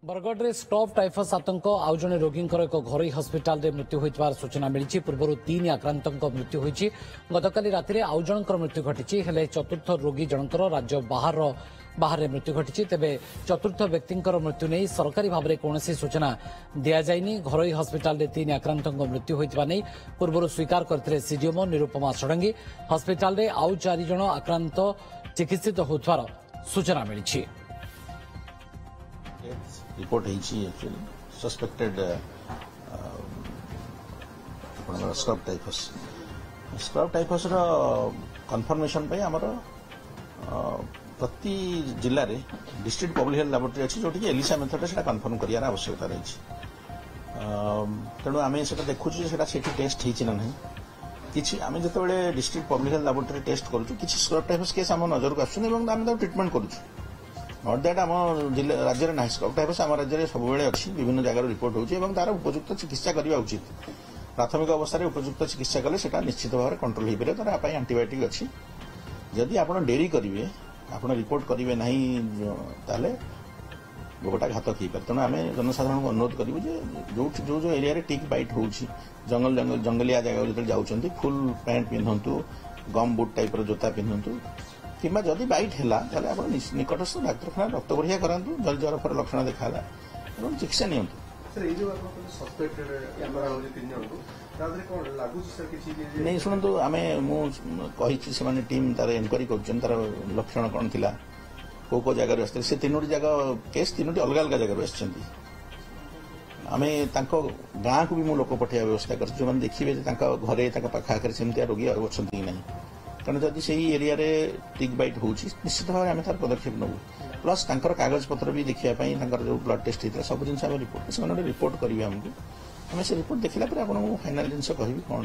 Bargarh stop typhus आतंक आउ जड़े रोगी एक घर हस्पिटाल मृत्यु होता सूचना मिली। पूर्व 3 आक्रांत मृत्यु होती। गतकाली राति आउ जनकर मृत्यु घटी। चतुर्थ रोगी जनकर राज्य बाहर मृत्यु घटी। तेबे चतुर्थ व्यक्ति मृत्यु नहीं सरकारी भाव में कौन सूचना दि जाए। घर हस्पिटाल 3 आक्रांत मृत्यु होता नहीं पूर्व स्वीकार करते सीडीएमओ निरुपमा षडंगी। हस्पिटाल आउ 4 जन आक्रांत चिकित्सित होतार सूचना मिली। Report suspected scrub typhus confirmation आमर प्रति जिले में डिस्ट्रिक्ट पब्लिक हेल्थ लैबोरेटरी अच्छी जो एलिसा मेथड से कन्फर्म करार आवश्यकता रही। तेणु आम से देखु टेस्ट होना ना कि आम जो district public health laboratory test करूँ कि स्क्रब टाइफस केस आम नजर को आम ट्रिटमेंट करूँ। नट दैट आम राज्य में ना स्क्रब टाइफस आम राज्य में सब अच्छी विभिन्न जगार रिपोर्ट होती तार उपयुक्त चिकित्सा करने उचित। प्राथमिक अवस्था उपयुक्त चिकित्सा कले से निश्चित भाव में कंट्रोल हो पारे। तार एंटीबायोटिक अच्छी जदि आप डेरी करेंगे आप रिपोर्ट करेंगे ना ताले रोगटा घातक हो पाए। तेणु आम जनसाधारण को अनुरोध करूँ जो जो एरिया टिक बाइट हो जंगलिया जगह जो जाऊँच फुल पैंट पिंधतु गम बुट टाइप जोता पिंधतु कि जदि बैट है आप निकटस्थ डाक्तखाना रक्त परीक्षा करातु। जल ज्वर पर लक्षण देखा चिकित्सा नि नहीं शुणु आम मुझे टीम तार इनक्वारी कर लक्षण कौन थी कौ जगार आसते से 3टी जगह केस 3टी अलग अलग जगार आम गाँ को भी मुझे लोक पठा व्यवस्था कर जो मैंने देखिए घरे पाखापाखि सेमती रोगी अच्छा कि ना कारण जदि से एरिया टिक बैट हो निश्चित भाव में तार पदक्षेप नबू। प्लस कागज पत्र भी देखापी जो ब्लड टेस्ट होता सब जिन रिपोर्ट से रिपोर्ट करेंगे आमको आम से रिपोर्ट देखला आपको फाइनाल जिन कह कौन।